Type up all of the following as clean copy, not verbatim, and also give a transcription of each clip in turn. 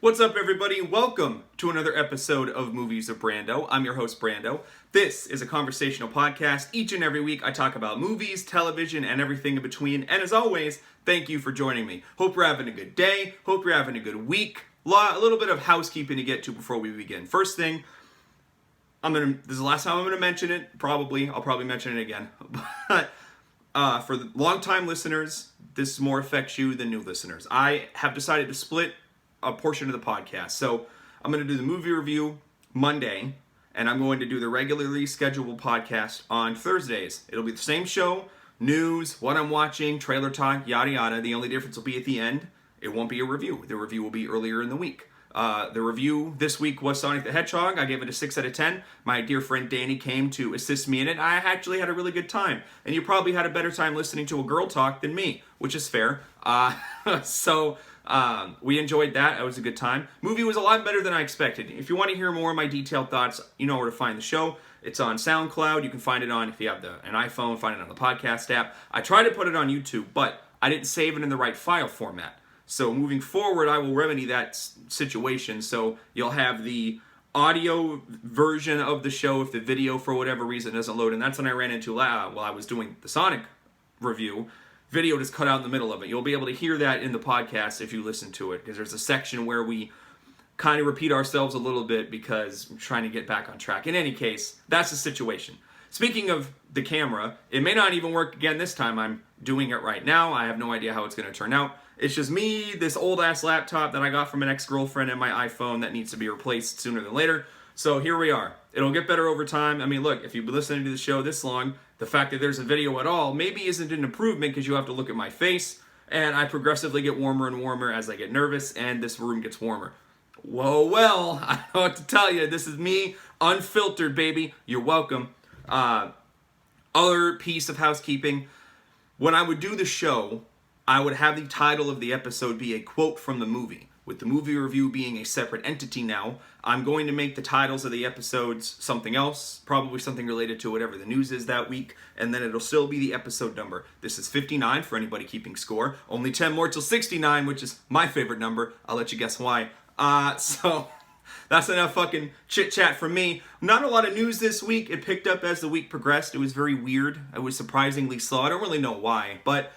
What's up, everybody? Welcome to another episode of Movies of Brando. I'm your host, Brando. This is a conversational podcast. Each and every week, I talk about movies, television, and everything in between. And as always, thank you for joining me. Hope you're having a good day. Hope you're having a good week. A little bit of housekeeping to get to before we begin. First thing, this is the last time I'm going to mention it. I'll probably mention it again. But for the long-time listeners, this more affects you than new listeners. I have decided to split a portion of the podcast. So I'm going to do the movie review Monday, and I'm going to do the regularly scheduled podcast on Thursdays. It'll be the same show, news, what I'm watching, trailer talk, yada yada. The only difference will be at the end. It won't be a review. The review will be earlier in the week. The review this week was Sonic the Hedgehog. I gave it a 6 out of 10. My dear friend Danny came to assist me in it. I actually had a really good time. And you probably had a better time listening to a girl talk than me, which is fair. We enjoyed that. It was a good time. Movie was a lot better than I expected. If you want to hear more of my detailed thoughts, you know where to find the show. It's on SoundCloud. You can find it on, if you have an iPhone, find it on the podcast app. I tried to put it on YouTube, but I didn't save it in the right file format. So moving forward, I will remedy that situation. So you'll have the audio version of the show if the video, for whatever reason, doesn't load. And that's when I ran into, while I was doing the Sonic review, video just cut out in the middle of it. You'll be able to hear that in the podcast if you listen to it, because there's a section where we kind of repeat ourselves a little bit because I'm trying to get back on track. In any case, that's the situation. Speaking of the camera, it may not even work again this time. I'm doing it right now. I have no idea how it's going to turn out. It's just me, this old-ass laptop that I got from an ex-girlfriend, and my iPhone that needs to be replaced sooner than later. So here we are. It'll get better over time. I mean, look, if you've been listening to the show this long, the fact that there's a video at all maybe isn't an improvement because you have to look at my face, and I progressively get warmer and warmer as I get nervous, and this room gets warmer. Whoa, well, I don't know what to tell you. This is me, unfiltered, baby. You're welcome. Other piece of housekeeping. When I would do the show, I would have the title of the episode be a quote from the movie. With the movie review being a separate entity now, I'm going to make the titles of the episodes something else, probably something related to whatever the news is that week, and then it'll still be the episode number. This is 59 for anybody keeping score. Only 10 more till 69, which is my favorite number. I'll let you guess why. So that's enough fucking chit-chat from me. Not a lot of news this week. It picked up as the week progressed. It was very weird. It was surprisingly slow. I don't really know why, but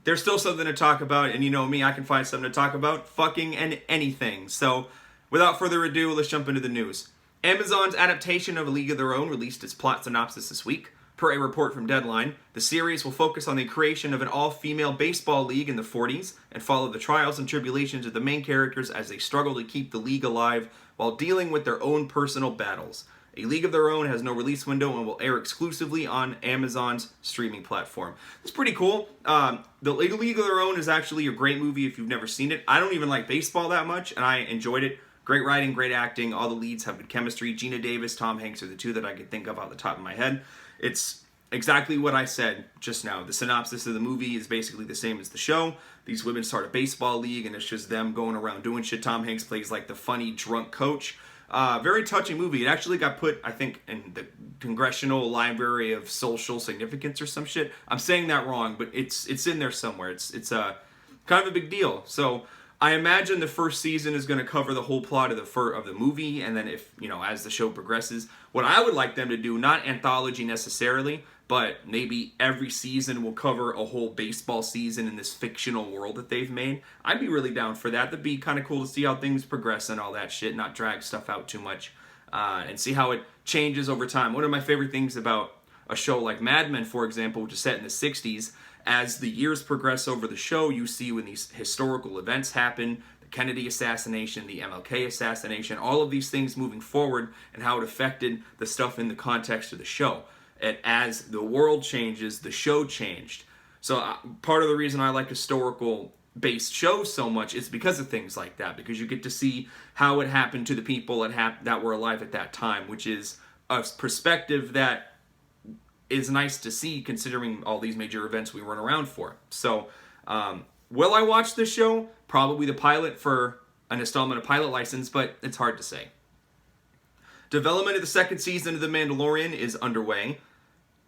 there's still something to talk about, and you know me, I can find something to talk about, fucking and anything. So, without further ado, let's jump into the news. Amazon's adaptation of A League of Their Own released its plot synopsis this week. Per a report from Deadline, the series will focus on the creation of an all-female baseball league in the 40s and follow the trials and tribulations of the main characters as they struggle to keep the league alive while dealing with their own personal battles. A League of Their Own has no release window and will air exclusively on Amazon's streaming platform. It's pretty cool. The League of Their Own is actually a great movie if you've never seen it. I don't even like baseball that much, and I enjoyed it. Great writing, great acting. All the leads have good chemistry. Gina Davis, Tom Hanks are the two that I could think of off the top of my head. It's exactly what I said just now. The synopsis of the movie is basically the same as the show. These women start a baseball league, and it's just them going around doing shit. Tom Hanks plays like the funny, drunk coach. Very touching movie. It actually got put, I think, in the Congressional Library of Social Significance or some shit. I'm saying that wrong, but it's in there somewhere. It's kind of a big deal. So I imagine the first season is going to cover the whole plot of the movie, and then if, as the show progresses, what I would like them to do, not anthology necessarily, but maybe every season will cover a whole baseball season in this fictional world that they've made. I'd be really down for that. That'd be kind of cool to see how things progress and all that shit, not drag stuff out too much, and see how it changes over time. One of my favorite things about a show like Mad Men, for example, which is set in the 60s, as the years progress over the show, you see when these historical events happen, the Kennedy assassination, the MLK assassination, all of these things moving forward and how it affected the stuff in the context of the show. And as the world changes, the show changed. So part of the reason I like historical-based shows so much is because of things like that, because you get to see how it happened to the people that were alive at that time, which is a perspective that is nice to see considering all these major events we run around for. So, will I watch this show? Probably the pilot for an installment of Pilot License, but it's hard to say. Development of the second season of The Mandalorian is underway,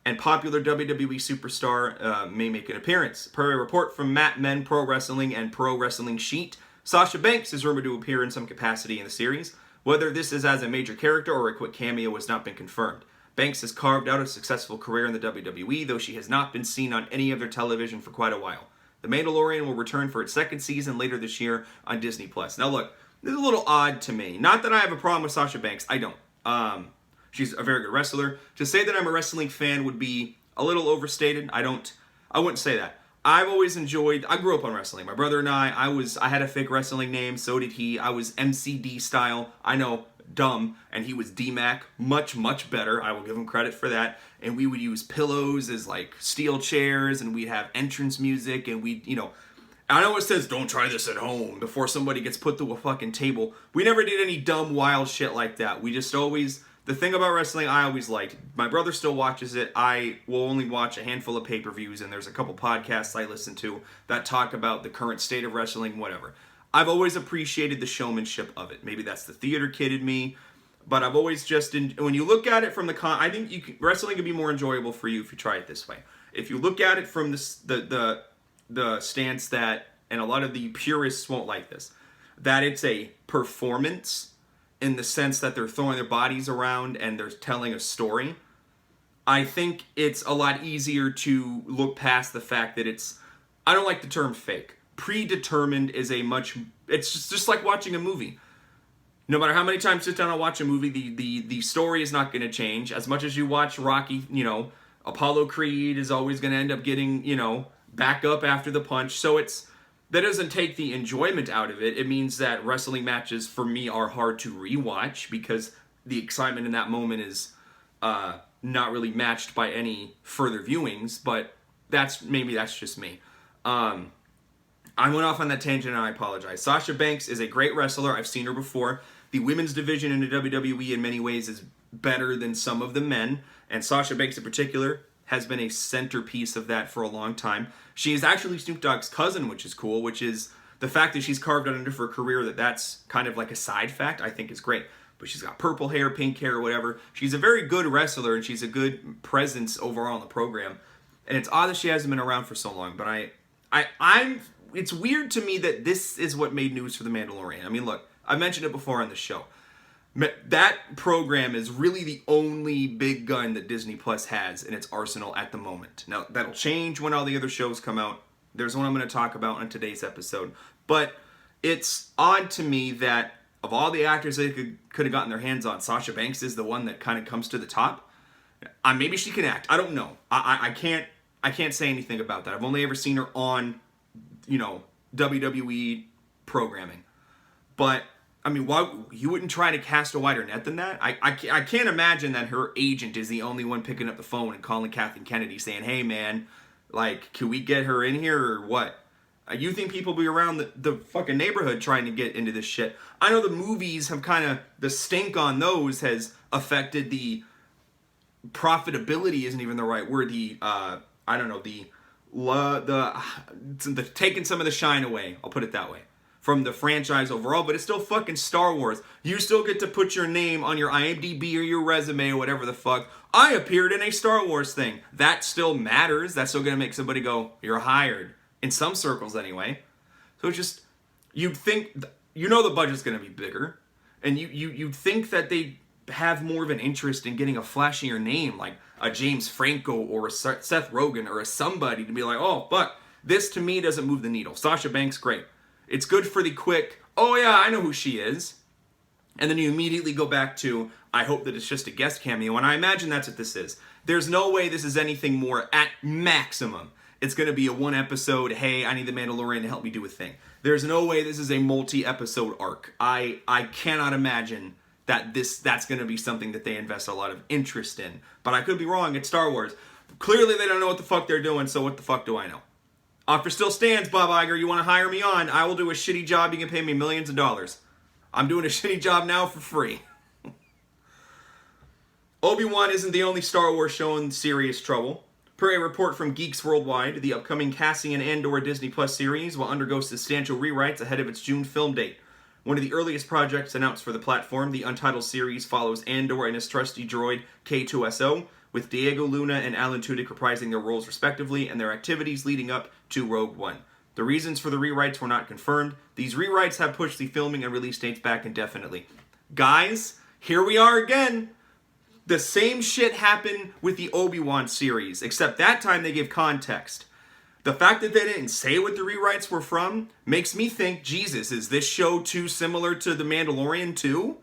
and popular WWE superstar may make an appearance. Per a report from Matt Men Pro Wrestling and Pro Wrestling Sheet, Sasha Banks is rumored to appear in some capacity in the series. Whether this is as a major character or a quick cameo has not been confirmed. Banks has carved out a successful career in the WWE, though she has not been seen on any of their television for quite a while. The Mandalorian will return for its second season later this year on Disney+. Now look, this is a little odd to me. Not that I have a problem with Sasha Banks, I don't. She's a very good wrestler. To say that I'm a wrestling fan would be a little overstated. I wouldn't say that. I grew up on wrestling. My brother and I had a fake wrestling name, so did he. I was MCD style. I know, dumb. And he was D-Mac. Much, much better. I will give him credit for that. And we would use pillows as like steel chairs, and we'd have entrance music, and I know it says don't try this at home before somebody gets put to a fucking table. We never did any dumb, wild shit like that. We just always... The thing about wrestling I always liked, my brother still watches it. I will only watch a handful of pay-per-views, and there's a couple podcasts I listen to that talk about the current state of wrestling, whatever. I've always appreciated the showmanship of it. Maybe that's the theater kid in me, but I've always when you look at it from I think wrestling can be more enjoyable for you if you try it this way. If you look at it from the stance that, and a lot of the purists won't like this, that it's a performance in the sense that they're throwing their bodies around and they're telling a story, I think it's a lot easier to look past the fact that I don't like the term fake. Predetermined is it's just like watching a movie. No matter how many times you sit down and watch a movie, the story is not going to change. As much as you watch Rocky, Apollo Creed is always going to end up getting, back up after the punch. So that doesn't take the enjoyment out of it. It means that wrestling matches for me are hard to rewatch because the excitement in that moment is not really matched by any further viewings, but that's just me. I went off on that tangent and I apologize. Sasha Banks is a great wrestler. I've seen her before. The women's division in the WWE in many ways is better than some of the men, and Sasha Banks in particular has been a centerpiece of that for a long time. She is actually Snoop Dogg's cousin, which is cool, which is the fact that she's carved out into her career that's kind of like a side fact, I think is great. But she's got purple hair, pink hair, whatever. She's a very good wrestler, and she's a good presence overall in the program. And it's odd that she hasn't been around for so long, but it's weird to me that this is what made news for The Mandalorian. I mean, look, I mentioned it before on the show. That program is really the only big gun that Disney Plus has in its arsenal at the moment. Now, that'll change when all the other shows come out. There's one I'm going to talk about in today's episode. But it's odd to me that of all the actors they could have gotten their hands on, Sasha Banks is the one that kind of comes to the top. Maybe she can act. I don't know. I can't say anything about that. I've only ever seen her on, WWE programming. But I mean, why you wouldn't try to cast a wider net than that? I can't imagine that her agent is the only one picking up the phone and calling Kathleen Kennedy saying, hey man, like, can we get her in here or what? You think people will be around the fucking neighborhood trying to get into this shit? I know the movies have the stink on those has affected the profitability isn't even the right word. The taking some of the shine away. I'll put it that way. From the franchise overall, but it's still fucking Star Wars. You still get to put your name on your IMDb or your resume or whatever the fuck. I appeared in a Star Wars thing. That still matters. That's still gonna make somebody go, you're hired. In some circles anyway. So it's just, you'd think, the budget's gonna be bigger. And you'd think that they have more of an interest in getting a flashier name, like a James Franco or a Seth Rogen or a somebody to be like, oh, fuck, this to me doesn't move the needle. Sasha Banks, great. It's good for the quick, oh yeah, I know who she is. And then you immediately go back to, I hope that it's just a guest cameo. And I imagine that's what this is. There's no way this is anything more at maximum. It's going to be a one episode, hey, I need the Mandalorian to help me do a thing. There's no way this is a multi-episode arc. I cannot imagine that that's going to be something that they invest a lot of interest in. But I could be wrong, it's Star Wars. Clearly they don't know what the fuck they're doing, so what the fuck do I know? Offer still stands, Bob Iger. You want to hire me on? I will do a shitty job. You can pay me millions of dollars. I'm doing a shitty job now for free. Obi-Wan isn't the only Star Wars show in serious trouble. Per a report from Geeks Worldwide, the upcoming Cassian Andor Disney Plus series will undergo substantial rewrites ahead of its June film date. One of the earliest projects announced for the platform, the Untitled series follows Andor and his trusty droid K2SO, with Diego Luna and Alan Tudyk reprising their roles respectively and their activities leading up to Rogue One. The reasons for the rewrites were not confirmed. These rewrites have pushed the filming and release dates back indefinitely. Guys, here we are again. The same shit happened with the Obi-Wan series, except that time they gave context. The fact that they didn't say what the rewrites were from makes me think, Jesus, is this show too similar to The Mandalorian too?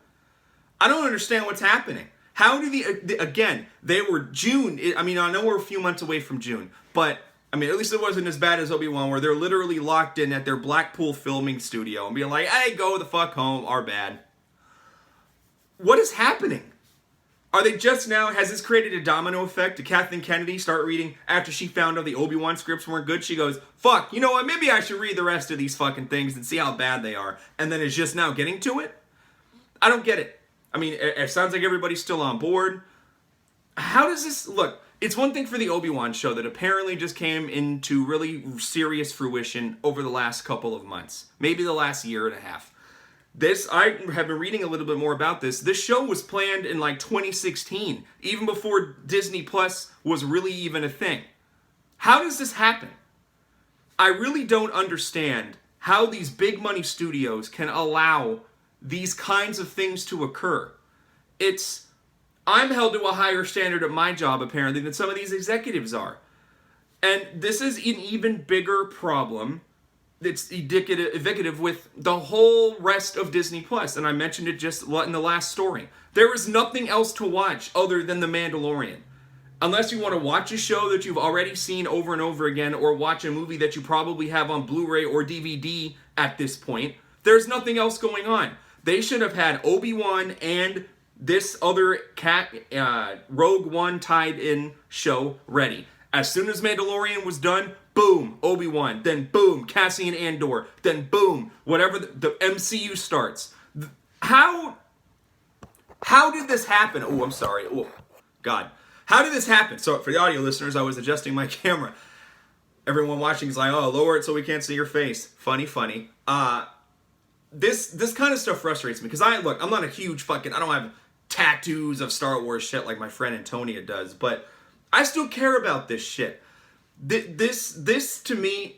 I don't understand what's happening. How do again, they were June. I mean, I know we're a few months away from June, but I mean, at least it wasn't as bad as Obi-Wan, where they're literally locked in at their Blackpool filming studio and being like, hey, go the fuck home, our bad. What is happening? Are they just now, has this created a domino effect? Did Kathleen Kennedy start reading, after she found out the Obi-Wan scripts weren't good, she goes, fuck, you know what, maybe I should read the rest of these fucking things and see how bad they are, and then is just now getting to it? I don't get it. I mean, it sounds like everybody's still on board. How does this, look, it's one thing for the Obi-Wan show that apparently just came into really serious fruition over the last couple of months, maybe the last year and a half. This, I have been reading a little bit more about this. This show was planned in like 2016, even before Disney Plus was really even a thing. How does this happen? I really don't understand how these big money studios can allow these kinds of things to occur. I'm held to a higher standard at my job apparently than some of these executives are. And this is an even bigger problem that's indicative with the whole rest of Disney Plus, and I mentioned it just in the last story. There is nothing else to watch other than The Mandalorian. Unless you want to watch a show that you've already seen over and over again, or watch a movie that you probably have on Blu-ray or DVD at this point, there's nothing else going on. They should have had Obi-Wan and this other Rogue One tied-in show ready. As soon as Mandalorian was done, boom, Obi-Wan, then boom, Cassian Andor, then boom, whatever the MCU starts. How did this happen? Oh, I'm sorry. Oh, God. How did this happen? So for the audio listeners, I was adjusting my camera. Everyone watching is like, oh, lower it so we can't see your face. Funny. This kind of stuff frustrates me, because I'm not a huge I don't have tattoos of Star Wars shit like my friend Antonia does, but I still care about this shit. This to me,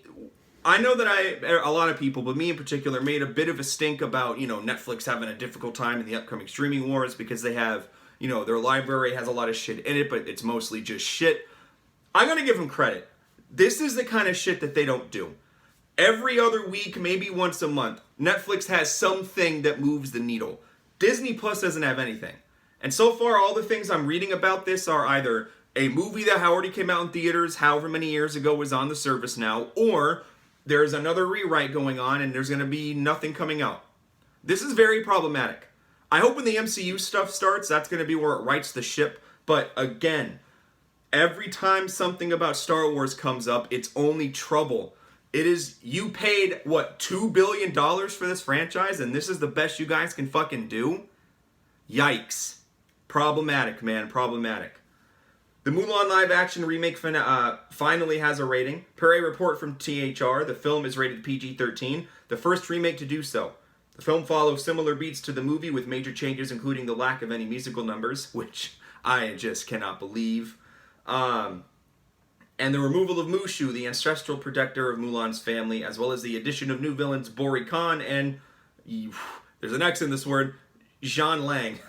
I know that a lot of people, but me in particular, made a bit of a stink about, Netflix having a difficult time in the upcoming streaming wars because they have, their library has a lot of shit in it, but it's mostly just shit. I'm going to give them credit. This is the kind of shit that they don't do. Every other week, maybe once a month, Netflix has something that moves the needle. Disney Plus doesn't have anything. And so far, all the things I'm reading about this are either a movie that already came out in theaters however many years ago is on the service now, or there's another rewrite going on and there's going to be nothing coming out. This is very problematic. I hope when the MCU stuff starts, that's going to be where it rights the ship. But again, every time something about Star Wars comes up, it's only trouble. It is, you paid, $2 billion for this franchise, and this is the best you guys can fucking do? Yikes. Problematic, man, problematic. The Mulan live-action remake finally has a rating. Per a report from THR, the film is rated PG-13, the first remake to do so. The film follows similar beats to the movie, with major changes including the lack of any musical numbers, which I just cannot believe. And the removal of Mushu, the ancestral protector of Mulan's family, as well as the addition of new villains Bori Khan and, there's an X in this word, Zhan Lang.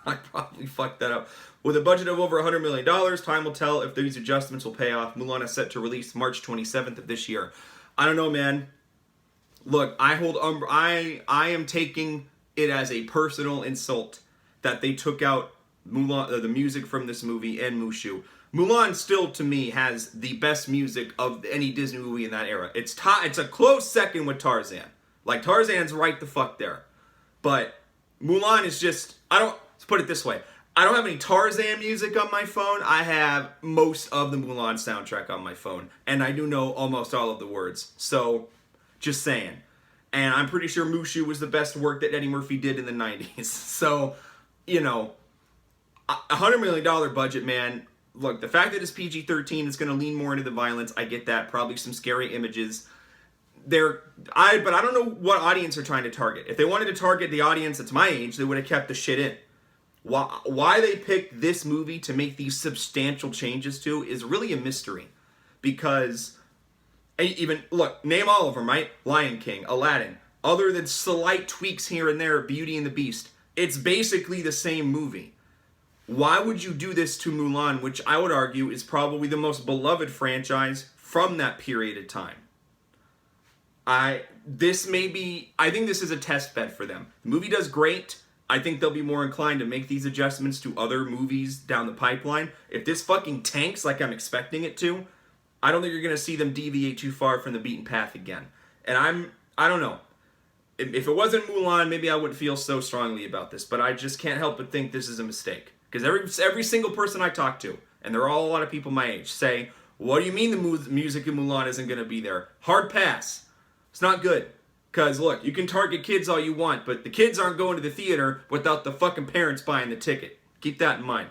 I probably fucked that up. With a budget of over $100 million, time will tell if these adjustments will pay off. Mulan is set to release March 27th of this year. I don't know, man. Look, I am taking it as a personal insult that they took out Mulan, the music from this movie, and Mushu. Mulan still, to me, has the best music of any Disney movie in that era. It's a close second with Tarzan. Like, Tarzan's right the fuck there. But Mulan is just, let's put it this way. I don't have any Tarzan music on my phone. I have most of the Mulan soundtrack on my phone. And I do know almost all of the words. So, just saying. And I'm pretty sure Mushu was the best work that Eddie Murphy did in the 90s. So, $100 million budget, man. Look, the fact that it's PG-13 is going to lean more into the violence. I get that. Probably some scary images. But I don't know what audience they're trying to target. If they wanted to target the audience that's my age, they would have kept the shit in. Why they picked this movie to make these substantial changes to is really a mystery. Because Even, look, name all of them, right? Lion King, Aladdin. Other than slight tweaks here and there, Beauty and the Beast. It's basically the same movie. Why would you do this to Mulan, which I would argue is probably the most beloved franchise from that period of time? I think this is a test bed for them. The movie does great. I think they'll be more inclined to make these adjustments to other movies down the pipeline. If this fucking tanks like I'm expecting it to, I don't think you're going to see them deviate too far from the beaten path again. And I don't know. If it wasn't Mulan, maybe I wouldn't feel so strongly about this, but I just can't help but think this is a mistake. Because every single person I talk to, and there are all a lot of people my age, say, what do you mean the music in Mulan isn't going to be there? Hard pass. It's not good. Because, look, you can target kids all you want, but the kids aren't going to the theater without the fucking parents buying the ticket. Keep that in mind.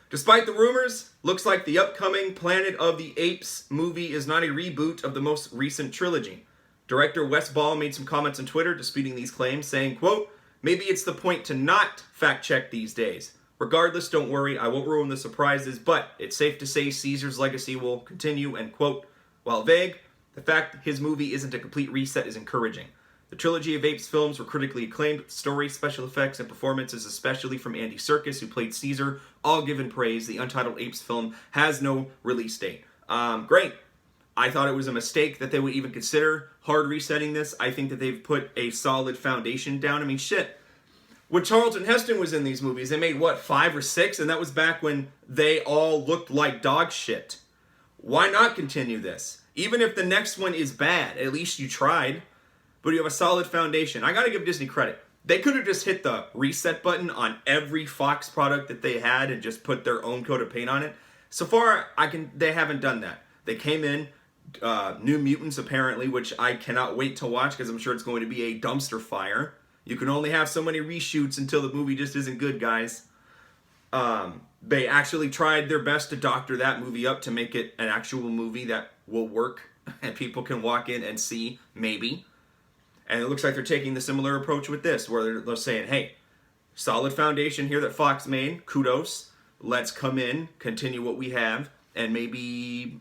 Despite the rumors, looks like the upcoming Planet of the Apes movie is not a reboot of the most recent trilogy. Director Wes Ball made some comments on Twitter disputing these claims, saying, quote, maybe it's the point to not fact-check these days. Regardless, don't worry, I won't ruin the surprises, but it's safe to say Caesar's legacy will continue, end quote. While vague, the fact that his movie isn't a complete reset is encouraging. The trilogy of Apes films were critically acclaimed, with story, special effects, and performances, especially from Andy Serkis, who played Caesar, all given praise. The Untitled Apes film has no release date. Great. I thought it was a mistake that they would even consider hard resetting this. I think that they've put a solid foundation down. I mean, shit. When Charlton Heston was in these movies, they made, 5 or 6? And that was back when they all looked like dog shit. Why not continue this? Even if the next one is bad, at least you tried. But you have a solid foundation. I gotta give Disney credit. They could have just hit the reset button on every Fox product that they had and just put their own coat of paint on it. So far, they haven't done that. They came in, New Mutants apparently, which I cannot wait to watch because I'm sure it's going to be a dumpster fire. You can only have so many reshoots until the movie just isn't good, guys. They actually tried their best to doctor that movie up to make it an actual movie that will work and people can walk in and see, maybe. And it looks like they're taking the similar approach with this, where they're saying, hey, solid foundation here that Fox made, kudos, let's come in, continue what we have, and maybe,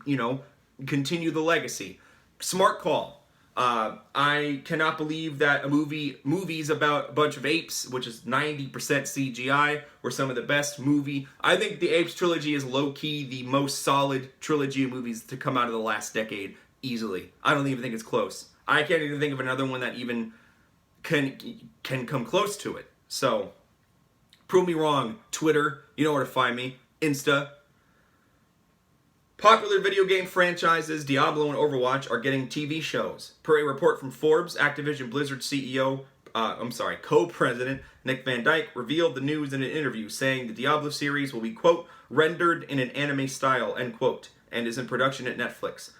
continue the legacy. Smart call. I cannot believe that movies about a bunch of apes, which is 90% CGI, were some of the best movie. I think the Apes trilogy is low-key the most solid trilogy of movies to come out of the last decade, easily. I don't even think it's close. I can't even think of another one that even can come close to it. So, prove me wrong. Twitter, you know where to find me. Insta. Popular video game franchises Diablo and Overwatch are getting TV shows. Per a report from Forbes, Activision Blizzard co-president Nick Van Dyke revealed the news in an interview, saying the Diablo series will be, quote, rendered in an anime style, end quote, and is in production at Netflix.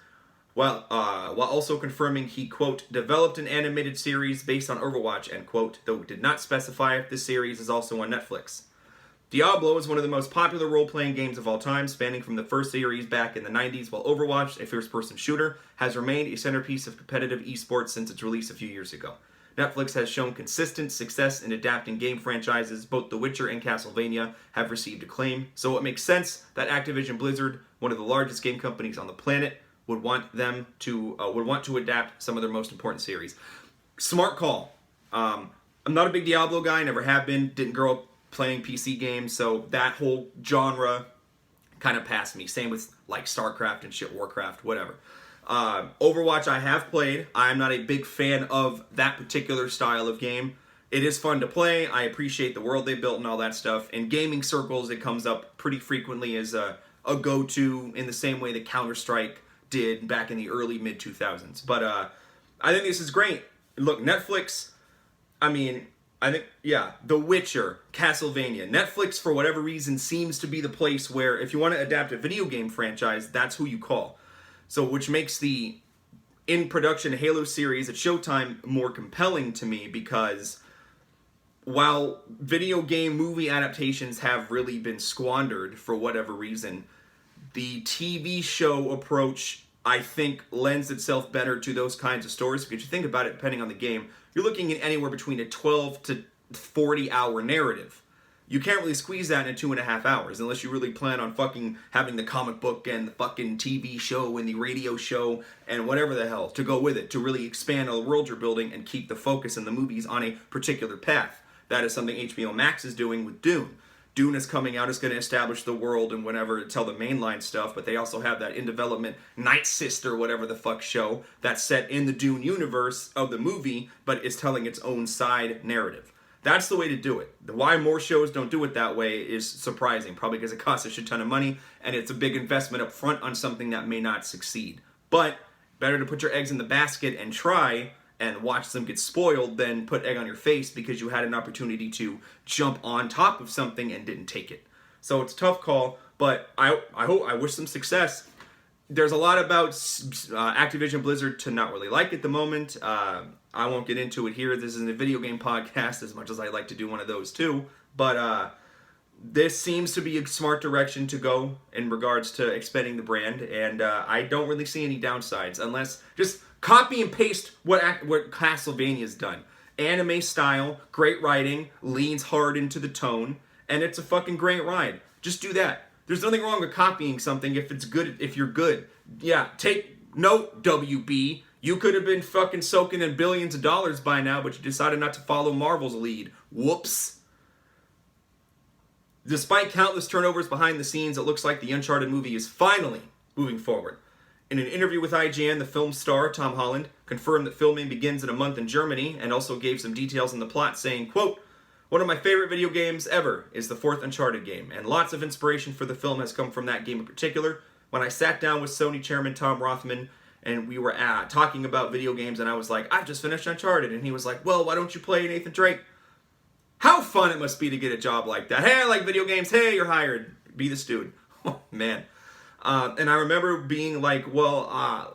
While also confirming he, quote, developed an animated series based on Overwatch, end quote, though did not specify if the series is also on Netflix. Diablo is one of the most popular role-playing games of all time, spanning from the first series back in the 90s, while Overwatch, a first-person shooter, has remained a centerpiece of competitive esports since its release a few years ago. Netflix has shown consistent success in adapting game franchises. Both The Witcher and Castlevania have received acclaim, so it makes sense that Activision Blizzard, one of the largest game companies on the planet, would want to adapt some of their most important series. Smart call. I'm not a big Diablo guy, never have been, didn't grow up playing PC games, so that whole genre kind of passed me. Same with like StarCraft and shit, Warcraft, whatever. Overwatch I have played. I'm not a big fan of that particular style of game. It is fun to play. I appreciate the world they built and all that stuff. In gaming circles, it comes up pretty frequently as a go-to in the same way that Counter-Strike did back in the early mid-2000s. But I think this is great. Look, Netflix, The Witcher, Castlevania. Netflix, for whatever reason, seems to be the place where if you want to adapt a video game franchise, that's who you call. So, which makes the in-production Halo series at Showtime more compelling to me, because while video game movie adaptations have really been squandered for whatever reason, the TV show approach, I think, lends itself better to those kinds of stories. Because you think about it, depending on the game, you're looking at anywhere between a 12 to 40 hour narrative. You can't really squeeze that in 2.5 hours unless you really plan on fucking having the comic book and the fucking TV show and the radio show and whatever the hell to go with it to really expand the world you're building and keep the focus in the movies on a particular path. That is something HBO Max is doing with Dune. Dune is coming out, it's going to establish the world and whatever, tell the mainline stuff, but they also have that in development Night Sister, whatever the fuck show, that's set in the Dune universe of the movie, but is telling its own side narrative. That's the way to do it. Why more shows don't do it that way is surprising, probably because it costs a shit ton of money, and it's a big investment up front on something that may not succeed. But, better to put your eggs in the basket and try, and watch them get spoiled than put egg on your face because you had an opportunity to jump on top of something and didn't take it. So it's a tough call, but I wish them success. There's a lot about Activision Blizzard to not really like at the moment. I won't get into it here. This isn't a video game podcast as much as I like to do one of those too. But this seems to be a smart direction to go in regards to expanding the brand, and I don't really see any downsides unless just copy and paste what Castlevania's done. Anime style, great writing, leans hard into the tone, and it's a fucking great ride. Just do that. There's nothing wrong with copying something if it's good, if you're good. Yeah, take note, WB. You could have been fucking soaking in billions of dollars by now, but you decided not to follow Marvel's lead. Whoops. Despite countless turnovers behind the scenes, it looks like the Uncharted movie is finally moving forward. In an interview with IGN, the film star, Tom Holland, confirmed that filming begins in a month in Germany and also gave some details on the plot, saying, quote, "One of my favorite video games ever is the fourth Uncharted game, and lots of inspiration for the film has come from that game in particular. When I sat down with Sony chairman Tom Rothman and we were talking about video games, and I was like, I've just finished Uncharted, and he was like, well, why don't you play Nathan Drake? How fun it must be to get a job like that. Hey, I like video games. Hey, you're hired. Be this dude." Oh, man. And I remember being like, I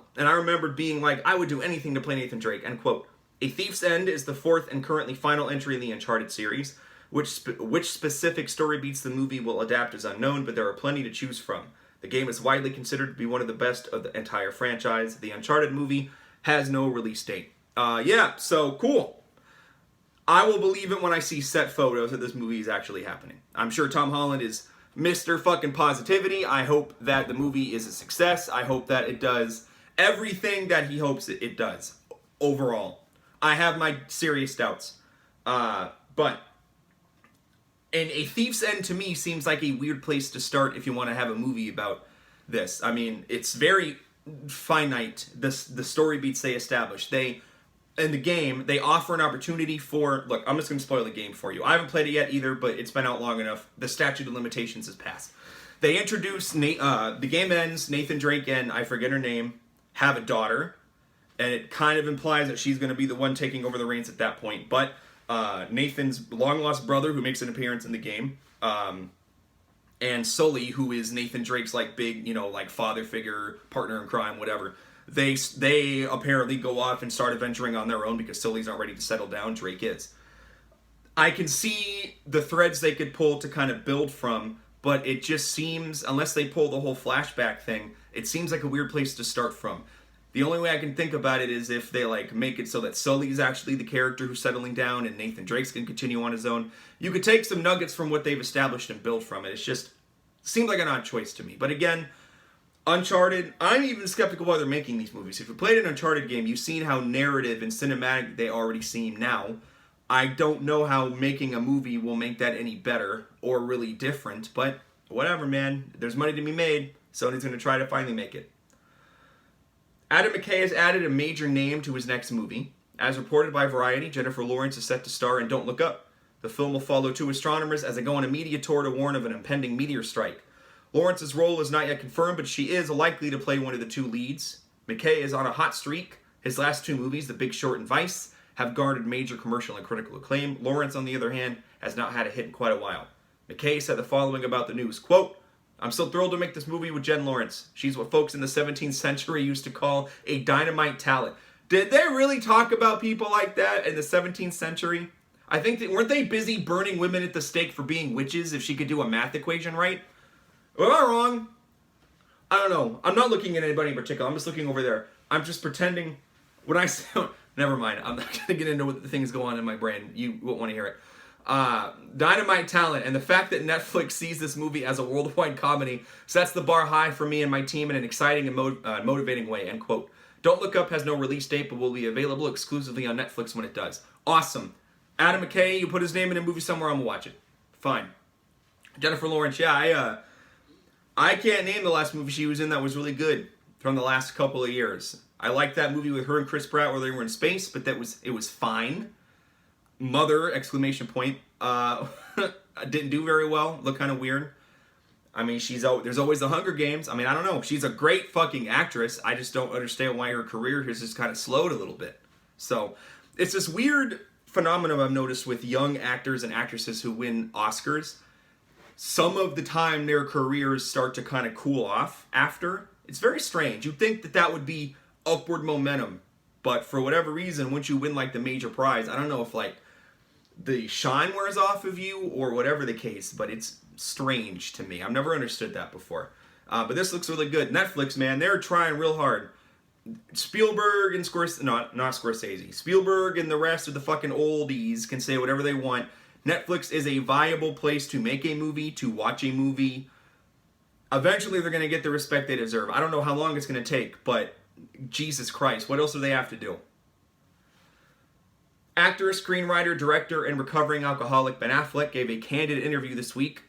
would do anything to play Nathan Drake, end quote. A Thief's End is the fourth and currently final entry in the Uncharted series. Which specific story beats the movie will adapt is unknown, but there are plenty to choose from. The game is widely considered to be one of the best of the entire franchise. The Uncharted movie has no release date. So cool. I will believe it when I see set photos that this movie is actually happening. I'm sure Tom Holland is Mr. fucking positivity. I hope that the movie is a success. I hope that it does everything that he hopes it does overall. I have my serious doubts. But A Thief's End to me seems like a weird place to start if you want to have a movie about this. I mean, it's very finite, the story beats they establish. In the game, they offer an opportunity for... Look, I'm just going to spoil the game for you. I haven't played it yet either, but it's been out long enough. The statute of limitations has passed. They introduce... the game ends, Nathan Drake and, I forget her name, have a daughter. And it kind of implies that she's going to be the one taking over the reins at that point. But Nathan's long-lost brother, who makes an appearance in the game, and Sully, who is Nathan Drake's, big, father figure, partner in crime, whatever... They apparently go off and start adventuring on their own because Sully's not ready to settle down. Drake is. I can see the threads they could pull to kind of build from, but it just seems, unless they pull the whole flashback thing, it seems like a weird place to start from. The only way I can think about it is if they make it so that Sully's actually the character who's settling down and Nathan Drake's can continue on his own. You could take some nuggets from what they've established and build from it. It's just seems like an odd choice to me. But again, Uncharted, I'm even skeptical why they're making these movies. If you played an Uncharted game, you've seen how narrative and cinematic they already seem now. I don't know how making a movie will make that any better or really different, but whatever, man. There's money to be made. Sony's going to try to finally make it. Adam McKay has added a major name to his next movie. As reported by Variety, Jennifer Lawrence is set to star in Don't Look Up. The film will follow two astronomers as they go on a media tour to warn of an impending meteor strike. Lawrence's role is not yet confirmed, but she is likely to play one of the two leads. McKay is on a hot streak. His last two movies, The Big Short and Vice, have garnered major commercial and critical acclaim. Lawrence, on the other hand, has not had a hit in quite a while. McKay said the following about the news, quote, "I'm so thrilled to make this movie with Jen Lawrence. She's what folks in the 17th century used to call a dynamite talent." Did they really talk about people like that in the 17th century? I think weren't they busy burning women at the stake for being witches if she could do a math equation right? Am I wrong? I don't know. I'm not looking at anybody in particular. I'm just looking over there. I'm just pretending. When I say... Never mind. I'm not going to get into what the things go on in my brain. You won't want to hear it. Dynamite talent, and the fact that Netflix sees this movie as a worldwide comedy sets the bar high for me and my team in an exciting and motivating way, end quote. Don't Look Up has no release date, but will be available exclusively on Netflix when it does. Awesome. Adam McKay, you put his name in a movie somewhere, I'm gonna watch it. Fine. Jennifer Lawrence, yeah, I can't name the last movie she was in that was really good from the last couple of years. I liked that movie with her and Chris Pratt where they were in space, but it was fine. Mother, exclamation point. Didn't do very well. Looked kind of weird. I mean, there's always the Hunger Games. I mean, I don't know. She's a great fucking actress. I just don't understand why her career has just kind of slowed a little bit. So, it's this weird phenomenon I've noticed with young actors and actresses who win Oscars. Some of the time, their careers start to kind of cool off after. It's very strange. You'd think that would be upward momentum. But for whatever reason, once you win, like, the major prize, I don't know if, like, the shine wears off of you or whatever the case, but it's strange to me. I've never understood that before. But this looks really good. Netflix, man, they're trying real hard. Spielberg and not Scorsese. Spielberg and the rest of the fucking oldies can say whatever they want. Netflix is a viable place to make a movie, to watch a movie. Eventually they're going to get the respect they deserve. I don't know how long it's going to take, but Jesus Christ, what else do they have to do? Actor, screenwriter, director, and recovering alcoholic Ben Affleck gave a candid interview this week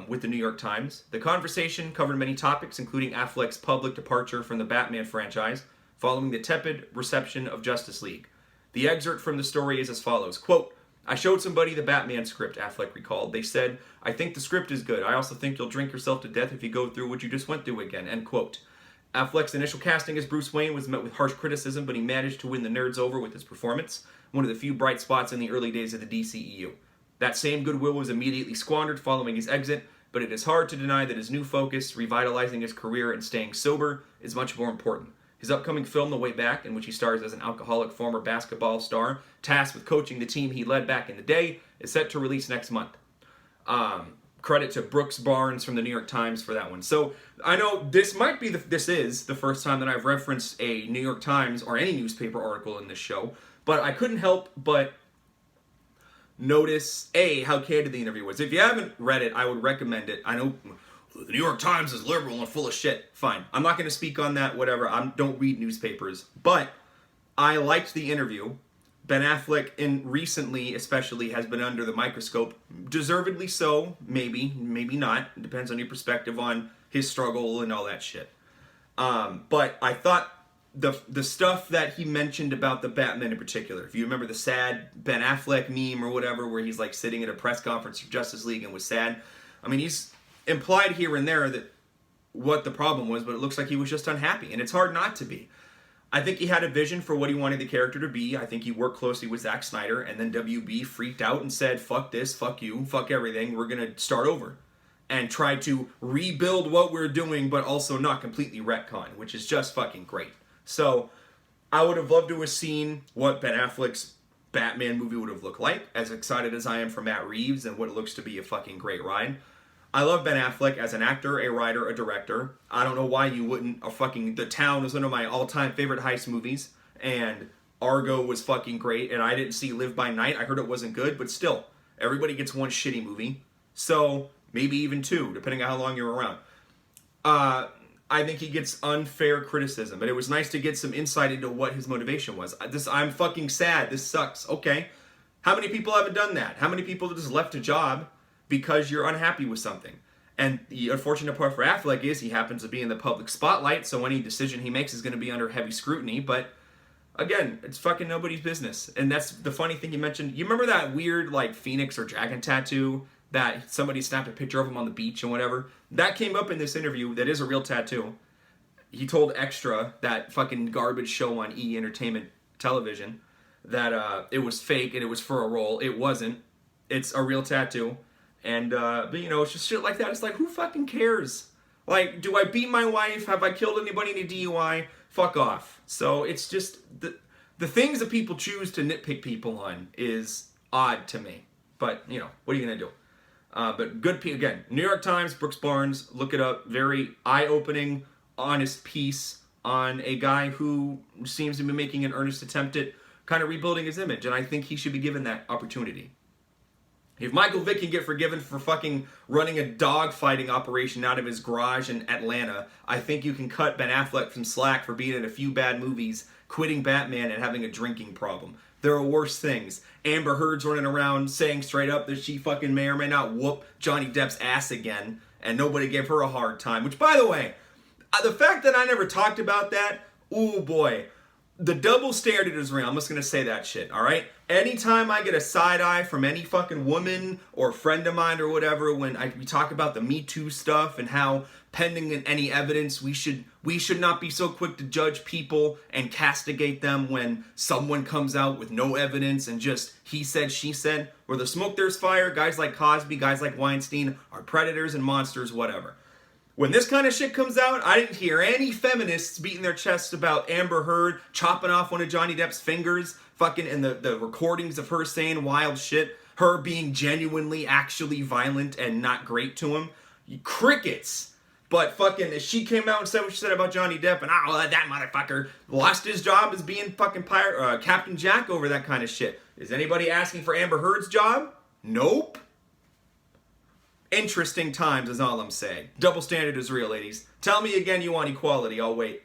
with the New York Times. The conversation covered many topics, including Affleck's public departure from the Batman franchise following the tepid reception of Justice League. The excerpt from the story is as follows, quote, I showed somebody the Batman script, Affleck recalled. They said, I think the script is good. I also think you'll drink yourself to death if you go through what you just went through again, end quote. Affleck's initial casting as Bruce Wayne was met with harsh criticism, but he managed to win the nerds over with his performance, one of the few bright spots in the early days of the DCEU. That same goodwill was immediately squandered following his exit, but it is hard to deny that his new focus, revitalizing his career and staying sober, is much more important. His upcoming film, The Way Back, in which he stars as an alcoholic former basketball star tasked with coaching the team he led back in the day, is set to release next month. Credit to Brooks Barnes from the New York Times for that one. So I know this is the first time that I've referenced a New York Times or any newspaper article in this show, but I couldn't help but notice how candid the interview was. If you haven't read it, I would recommend it. I know the New York Times is liberal and full of shit. Fine. I'm not going to speak on that, whatever. I don't read newspapers. But I liked the interview. Ben Affleck, recently especially, has been under the microscope. Deservedly so, maybe not. It depends on your perspective on his struggle and all that shit. But I thought the stuff that he mentioned about the Batman in particular, if you remember the sad Ben Affleck meme or whatever, where he's like sitting at a press conference for Justice League and was sad. I mean, he's implied here and there that what the problem was, but it looks like he was just unhappy, and it's hard not to be. I think he had a vision for what he wanted the character to be. I think he worked closely with Zack Snyder, and then WB freaked out and said, fuck this, fuck you, fuck everything, we're going to start over. And try to rebuild what we're doing, but also not completely retcon, which is just fucking great. So, I would have loved to have seen what Ben Affleck's Batman movie would have looked like, as excited as I am for Matt Reeves and what looks to be a fucking great ride. I love Ben Affleck as an actor, a writer, a director. I don't know why you wouldn't. The Town was one of my all-time favorite heist movies, and Argo was fucking great, and I didn't see Live by Night. I heard it wasn't good, but still, everybody gets one shitty movie. So, maybe even two, depending on how long you're around. I think he gets unfair criticism, but it was nice to get some insight into what his motivation was. I'm fucking sad. This sucks. Okay. How many people haven't done that? How many people have just left a job because you're unhappy with something? And the unfortunate part for Affleck is he happens to be in the public spotlight, so any decision he makes is going to be under heavy scrutiny, but again, it's fucking nobody's business. And that's the funny thing you mentioned. You remember that weird, like, phoenix or dragon tattoo that somebody snapped a picture of him on the beach and whatever? That came up in this interview. That is a real tattoo. He told Extra, that fucking garbage show on E! Entertainment Television, that it was fake and it was for a role. It wasn't. It's a real tattoo. And, but you know, it's just shit like that. It's like, who fucking cares? Like, do I beat my wife? Have I killed anybody in a DUI? Fuck off. So it's just, the things that people choose to nitpick people on is odd to me. But, you know, what are you going to do? But good, again, New York Times, Brooks Barnes, look it up. Very eye-opening, honest piece on a guy who seems to be making an earnest attempt at kind of rebuilding his image. And I think he should be given that opportunity. If Michael Vick can get forgiven for fucking running a dog-fighting operation out of his garage in Atlanta, I think you can cut Ben Affleck some slack for being in a few bad movies, quitting Batman, and having a drinking problem. There are worse things. Amber Heard's running around saying straight up that she fucking may or may not whoop Johnny Depp's ass again, and nobody gave her a hard time. Which, by the way, the fact that I never talked about that, ooh boy. The double standard is real. I'm just going to say that shit, alright? Anytime I get a side eye from any fucking woman or friend of mine or whatever, when we talk about the Me Too stuff and how pending any evidence, we should not be so quick to judge people and castigate them when someone comes out with no evidence and just he said, she said. Where the smoke, there's fire. Guys like Cosby, guys like Weinstein are predators and monsters, whatever. When this kind of shit comes out, I didn't hear any feminists beating their chests about Amber Heard chopping off one of Johnny Depp's fingers, fucking, and the recordings of her saying wild shit, her being genuinely, actually violent and not great to him. Crickets. But fucking, she came out and said what she said about Johnny Depp, and that motherfucker lost his job as being fucking Captain Jack over that kind of shit. Is anybody asking for Amber Heard's job? Nope. Interesting times is all I'm saying. Double standard is real, ladies. Tell me again you want equality. I'll wait.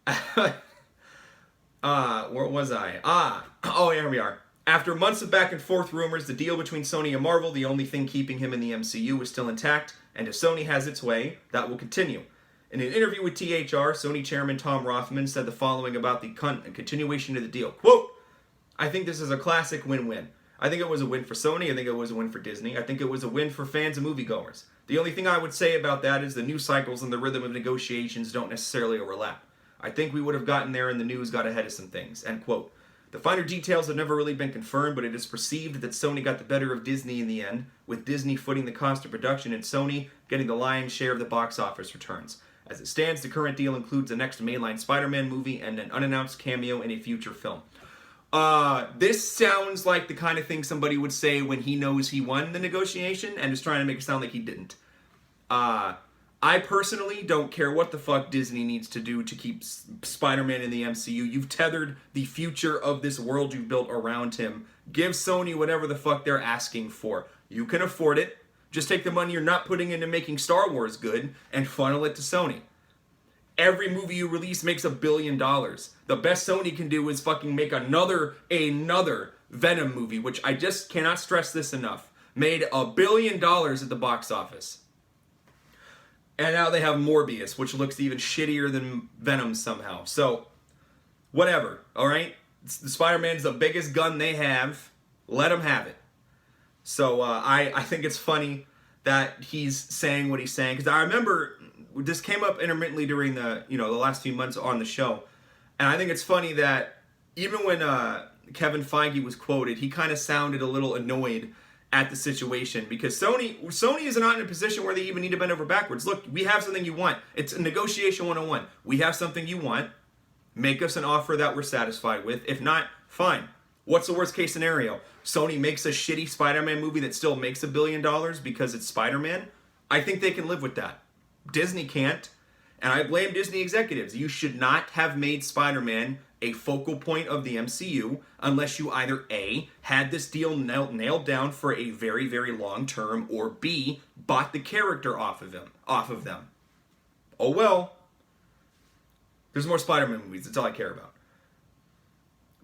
Where was I? Here we are. After months of back and forth rumors, the deal between Sony and Marvel, the only thing keeping him in the MCU, is still intact, and if Sony has its way, that will continue. In an interview with THR, Sony chairman Tom Rothman said the following about the continuation of the deal. Quote, I think this is a classic win-win. I think it was a win for Sony. I think it was a win for Disney. I think it was a win for fans and moviegoers. The only thing I would say about that is the news cycles and the rhythm of negotiations don't necessarily overlap. I think we would have gotten there and the news got ahead of some things. End quote. The finer details have never really been confirmed, but it is perceived that Sony got the better of Disney in the end, with Disney footing the cost of production and Sony getting the lion's share of the box office returns. As it stands, the current deal includes the next mainline SpiderMan movie and an unannounced cameo in a future film. This sounds like the kind of thing somebody would say when he knows he won the negotiation and is trying to make it sound like he didn't. I personally don't care what the fuck Disney needs to do to keep Spider-Man in the MCU. You've tethered the future of this world you've built around him. Give Sony whatever the fuck they're asking for. You can afford it. Just take the money you're not putting into making Star Wars good and funnel it to Sony. Every movie you release makes $1 billion. The best Sony can do is fucking make another Venom movie, which I just cannot stress this enough. Made $1 billion at the box office. And now they have Morbius, which looks even shittier than Venom somehow. So, whatever, alright? The Spider-Man's the biggest gun they have. Let them have it. So, I think it's funny that he's saying what he's saying. Because I remember this came up intermittently during the last few months on the show. And I think it's funny that even when Kevin Feige was quoted, he kind of sounded a little annoyed at the situation because Sony is not in a position where they even need to bend over backwards. Look, we have something you want. It's a negotiation 101. We have something you want. Make us an offer that we're satisfied with. If not, fine. What's the worst case scenario? Sony makes a shitty Spider-Man movie that still makes $1 billion because it's Spider-Man? I think they can live with that. Disney can't. And I blame Disney executives. You should not have made Spider-Man a focal point of the MCU unless you either A, had this deal nailed down for a very, very long term, or B, bought the character off of them. Oh well. There's more Spider-Man movies. That's all I care about.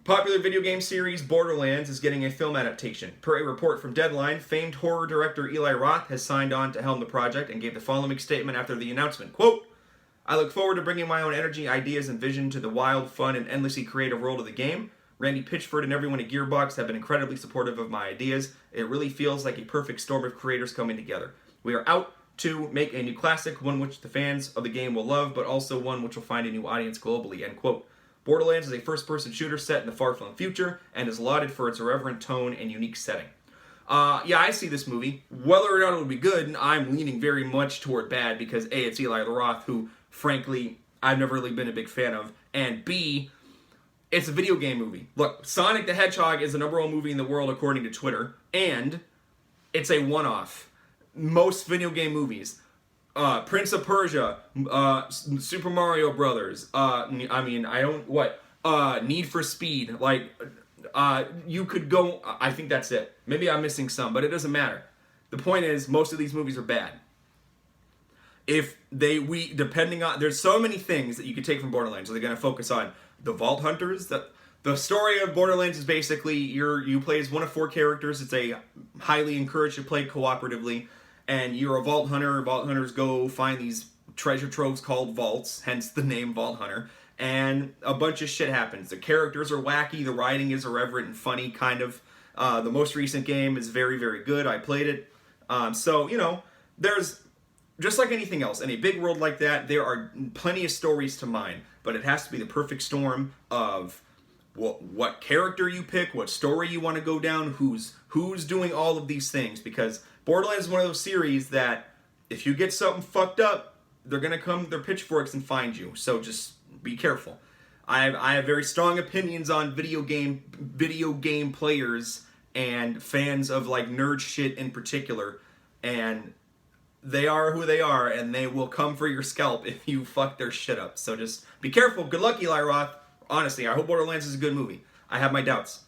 Popular video game series Borderlands is getting a film adaptation. Per a report from Deadline, famed horror director Eli Roth has signed on to helm the project and gave the following statement after the announcement. Quote, I look forward to bringing my own energy, ideas, and vision to the wild, fun, and endlessly creative world of the game. Randy Pitchford and everyone at Gearbox have been incredibly supportive of my ideas. It really feels like a perfect storm of creators coming together. We are out to make a new classic, one which the fans of the game will love, but also one which will find a new audience globally, end quote. Borderlands is a first-person shooter set in the far-flung future and is lauded for its irreverent tone and unique setting. Yeah, I see this movie. Whether or not it will be good, I'm leaning very much toward bad because A, it's Eli Roth, who, frankly, I've never really been a big fan of, and B, it's a video game movie. Look, Sonic the Hedgehog is the #1 movie in the world according to Twitter, and it's a one-off. Most video game movies, Prince of Persia, Super Mario Brothers, Need for Speed, like, You could go, I think that's it. Maybe I'm missing some, but it doesn't matter. The point is, most of these movies are bad. Depending on, there's so many things that you could take from Borderlands. Are they going to focus on the Vault Hunters? The story of Borderlands is basically you play as one of 4 characters. It's a highly encouraged to play cooperatively, and you're a Vault Hunter. Vault Hunters go find these treasure troves called vaults, hence the name Vault Hunter, and a bunch of shit happens. The characters are wacky, the writing is irreverent and funny, kind of. The most recent game is very, very good. I played it. So, there's, just like anything else, in a big world like that, there are plenty of stories to mine, but it has to be the perfect storm of what character you pick, what story you want to go down, who's doing all of these things, because Borderlands is one of those series that if you get something fucked up, they're gonna come with their pitchforks and find you. So just be careful. I have very strong opinions on video game players and fans of like nerd shit in particular, and they are who they are, and they will come for your scalp if you fuck their shit up. So just be careful. Good luck, Eli Roth. Honestly, I hope Borderlands is a good movie. I have my doubts.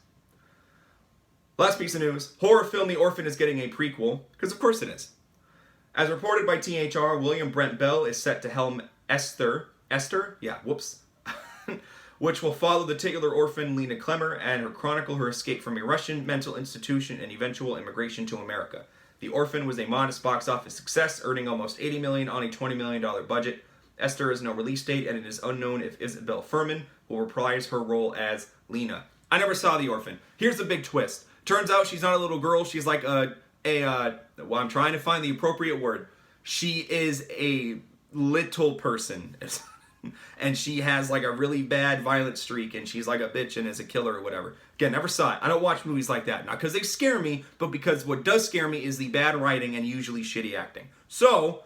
Last piece of news. Horror film The Orphan is getting a prequel, because of course it is. As reported by THR, William Brent Bell is set to helm Esther? Yeah, whoops. Which will follow the titular orphan Lena Klemmer and chronicle her escape from a Russian mental institution and eventual immigration to America. The Orphan was a modest box office success, earning almost $80 million on a $20 million budget. Esther has no release date, and it is unknown if Isabel Fuhrman will reprise her role as Lena. I never saw The Orphan. Here's the big twist. Turns out she's not a little girl. She's like well, I'm trying to find the appropriate word. She is a little person. And she has like a really bad violent streak, and she's like a bitch and is a killer or whatever. Again, never saw it. I don't watch movies like that. Not because they scare me, but because what does scare me is the bad writing and usually shitty acting. So,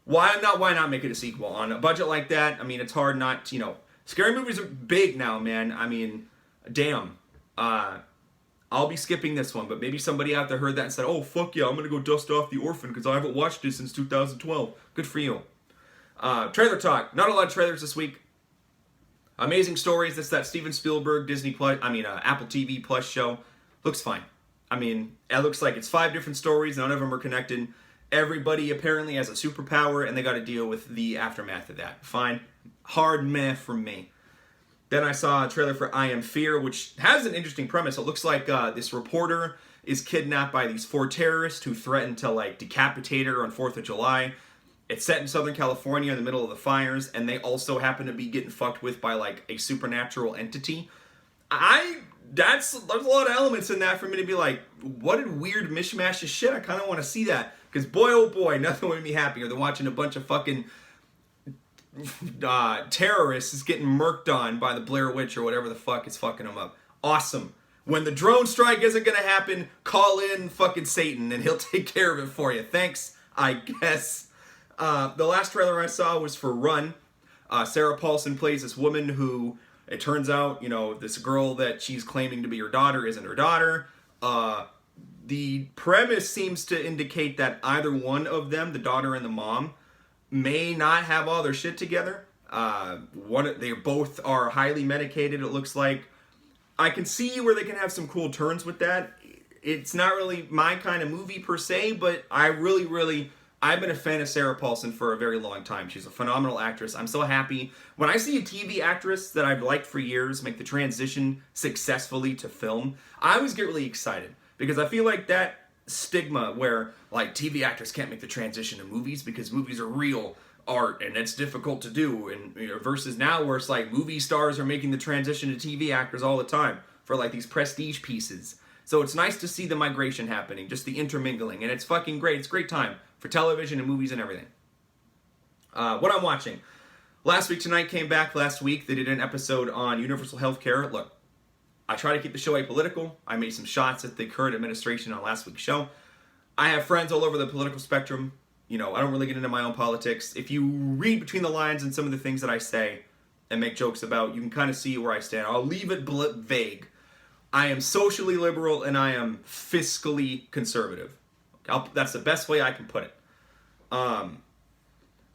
why not make it a sequel? On a budget like that, I mean, it's hard not to, scary movies are big now, man. I mean, damn. I'll be skipping this one, but maybe somebody out there heard that and said, oh, fuck yeah, I'm going to go dust off The Orphan because I haven't watched it since 2012. Good for you. Trailer talk. Not a lot of trailers this week. Amazing Stories. That's that Steven Spielberg Apple TV Plus show. Looks fine. I mean, it looks like it's 5 different stories. None of them are connected. Everybody apparently has a superpower, and they got to deal with the aftermath of that. Fine. Hard meh from me. Then I saw a trailer for I Am Fear, which has an interesting premise. It looks like this reporter is kidnapped by these 4 terrorists who threaten to decapitate her on 4th of July. It's set in Southern California in the middle of the fires, and they also happen to be getting fucked with by a supernatural entity. There's a lot of elements in that for me to be like, what a weird mishmash of shit. I kind of want to see that, because boy oh boy, nothing would make me happier than watching a bunch of fucking terrorists getting murked on by the Blair Witch or whatever the fuck is fucking them up. Awesome. When the drone strike isn't gonna happen, call in fucking Satan and he'll take care of it for you. Thanks, I guess. The last trailer I saw was for Run. Sarah Paulson plays this woman who, it turns out, this girl that she's claiming to be her daughter isn't her daughter. The premise seems to indicate that either one of them, the daughter and the mom, may not have all their shit together. They both are highly medicated, it looks like. I can see where they can have some cool turns with that. It's not really my kind of movie per se, but I've been a fan of Sarah Paulson for a very long time. She's a phenomenal actress. I'm so happy when I see a TV actress that I've liked for years make the transition successfully to film. I always get really excited because I feel like that stigma where TV actors can't make the transition to movies because movies are real art and it's difficult to do, and versus now where it's movie stars are making the transition to TV actors all the time for these prestige pieces. So it's nice to see the migration happening, just the intermingling, and it's fucking great. It's a great time for television and movies and everything. What I'm watching. Last Week Tonight came back last week. They did an episode on universal healthcare. Look, I try to keep the show apolitical. I made some shots at the current administration on last week's show. I have friends all over the political spectrum. I don't really get into my own politics. If you read between the lines and some of the things that I say and make jokes about, you can kind of see where I stand. I'll leave it vague. I am socially liberal and I am fiscally conservative. That's the best way I can put it.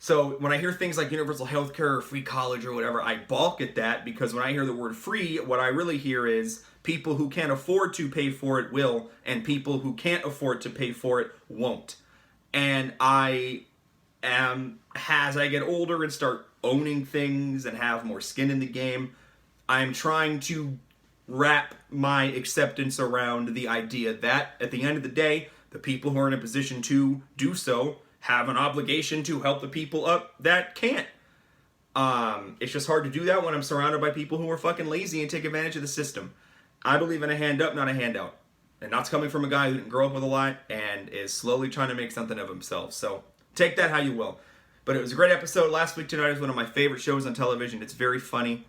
So when I hear things like universal health care or free college or whatever, I balk at that, because when I hear the word free, what I really hear is people who can't afford to pay for it will, and people who can't afford to pay for it won't. And I am, as I get older and start owning things and have more skin in the game, I'm trying to wrap my acceptance around the idea that at the end of the day, the people who are in a position to do so have an obligation to help the people up that can't. It's just hard to do that when I'm surrounded by people who are fucking lazy and take advantage of the system. I believe in a hand up, not a handout. And that's coming from a guy who didn't grow up with a lot and is slowly trying to make something of himself. So take that how you will. But it was a great episode. Last Week Tonight is one of my favorite shows on television. It's very funny.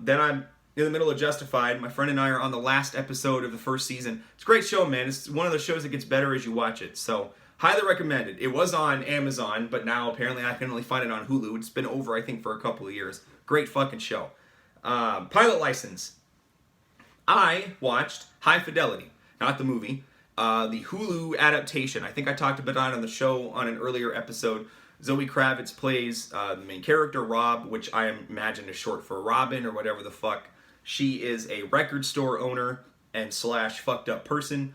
Then I'm in the middle of Justified. My friend and I are on the last episode of the first season. It's a great show, man. It's one of those shows that gets better as you watch it. So highly recommend it. It was on Amazon, but now apparently I can only find it on Hulu. It's been over, I think, for a couple of years. Great fucking show. Pilot License. I watched High Fidelity, not the movie, the Hulu adaptation. I think I talked about it on the show on an earlier episode. Zoe Kravitz plays the main character, Rob, which I imagine is short for Robin or whatever the fuck. She is a record store owner and / fucked up person.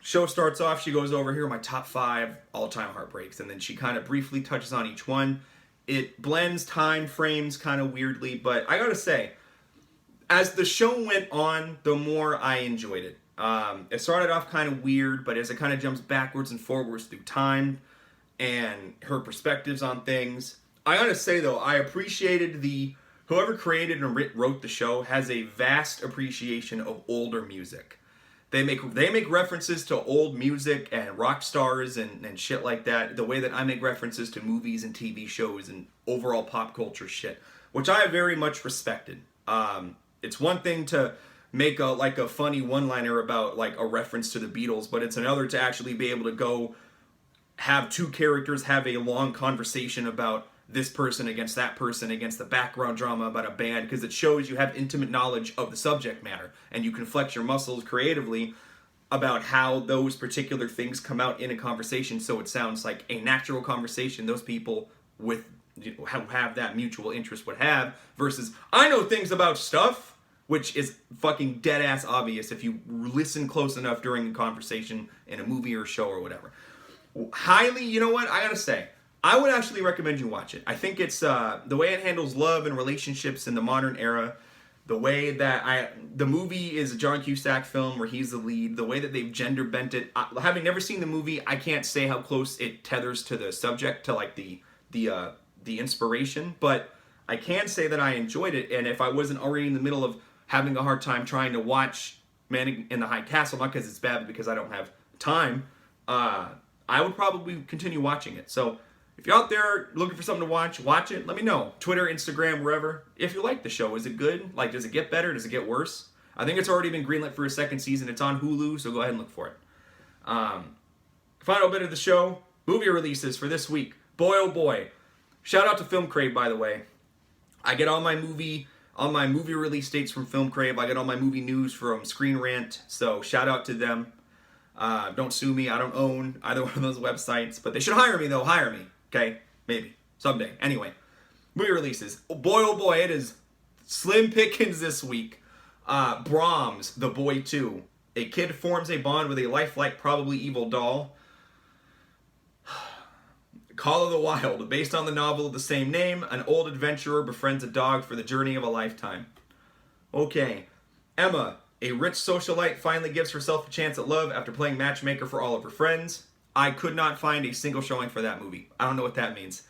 Show starts off, she goes over, here are my top 5 all-time heartbreaks, and then she kind of briefly touches on each one. It blends time frames kind of weirdly, but I gotta say, as the show went on, the more I enjoyed it. It started off kind of weird, but as it kind of jumps backwards and forwards through time and her perspectives on things, I gotta say though, I appreciated whoever created and wrote the show has a vast appreciation of older music. They make references to old music and rock stars and shit like that, the way that I make references to movies and TV shows and overall pop culture shit, which I have very much respected. It's one thing to make a funny one-liner about like a reference to the Beatles, but it's another to actually be able to go have two characters have a long conversation about this person against that person against the background drama about a band, because it shows you have intimate knowledge of the subject matter and you can flex your muscles creatively about how those particular things come out in a conversation, so it sounds like a natural conversation those people with who have that mutual interest would have, versus I know things about stuff, which is fucking dead ass obvious if you listen close enough during a conversation in a movie or show or whatever. Highly, you know what, I gotta say, I would actually recommend you watch it. I think it's the way it handles love and relationships in the modern era, the way that the movie is a John Cusack film where he's the lead, the way that they've gender bent it. Having never seen the movie, I can't say how close it tethers to the subject, to like the inspiration, but I can say that I enjoyed it, and if I wasn't already in the middle of having a hard time trying to watch Man in the High Castle, not because it's bad, but because I don't have time, I would probably continue watching it. So if you're out there looking for something to watch it. Let me know. Twitter, Instagram, wherever. If you like the show, is it good? Like, does it get better? Does it get worse? I think it's already been greenlit for a second season. It's on Hulu, so go ahead and look for it. Final bit of the show, movie releases for this week. Boy, oh boy. Shout out to Film Crave, by the way. I get all my movie release dates from Film Crave. I get all my movie news from Screen Rant, so shout out to them. Don't sue me. I don't own either one of those websites, but they should hire me, though. Hire me. Okay? Maybe. Someday. Anyway. Movie releases. Oh boy, it is slim pickings this week. Brahms, The Boy 2. A kid forms a bond with a lifelike, probably evil doll. Call of the Wild. Based on the novel of the same name, an old adventurer befriends a dog for the journey of a lifetime. Okay. Emma. A rich socialite finally gives herself a chance at love after playing matchmaker for all of her friends. I could not find a single showing for that movie. I don't know what that means.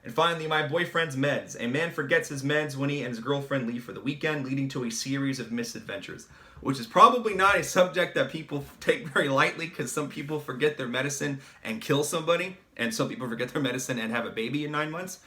And finally, My Boyfriend's Meds. A man forgets his meds when he and his girlfriend leave for the weekend, leading to a series of misadventures. Which is probably not a subject that people take very lightly, because some people forget their medicine and kill somebody, and some people forget their medicine and have a baby in 9 months.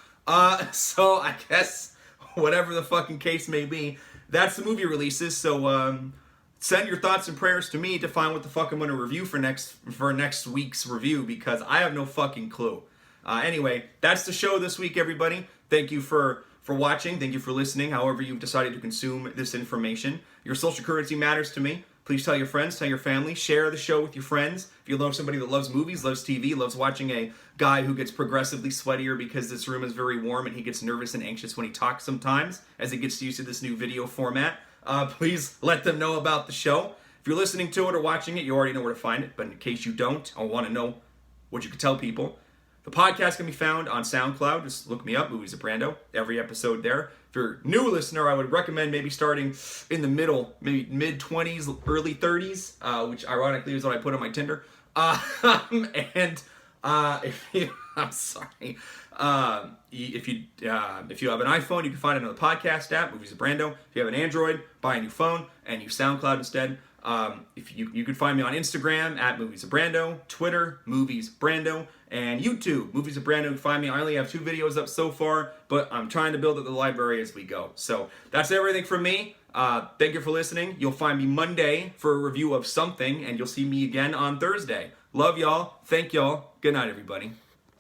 So I guess, whatever the fucking case may be, that's the movie releases, so send your thoughts and prayers to me to find what the fuck I'm going to review for next week's review, because I have no fucking clue. Anyway, that's the show this week, everybody. Thank you for watching. Thank you for listening, however you've decided to consume this information. Your social currency matters to me. Please tell your friends, tell your family, share the show with your friends. If you know somebody that loves movies, loves TV, loves watching a guy who gets progressively sweatier because this room is very warm and he gets nervous and anxious when he talks sometimes as he gets used to this new video format, please let them know about the show. If you're listening to it or watching it, you already know where to find it, but in case you don't or want to know what you could tell people, the podcast can be found on SoundCloud. Just look me up, Movies of Brando. Every episode there. If you're a new listener, I would recommend maybe starting in the middle, maybe mid-20s, early 30s, which ironically is what I put on my Tinder. I'm sorry. If you have an iPhone, you can find it on the podcast app, Movies of Brando. If you have an Android, buy a new phone and use SoundCloud instead. If you can find me on Instagram at Movies of Brando, Twitter, Movies Brando, and YouTube, Movies of Brando. You can find me. I only have 2 videos up so far, but I'm trying to build up the library as we go. So that's everything from me. Thank you for listening. You'll find me Monday for a review of something, and you'll see me again on Thursday. Love y'all. Thank y'all. Good night, everybody.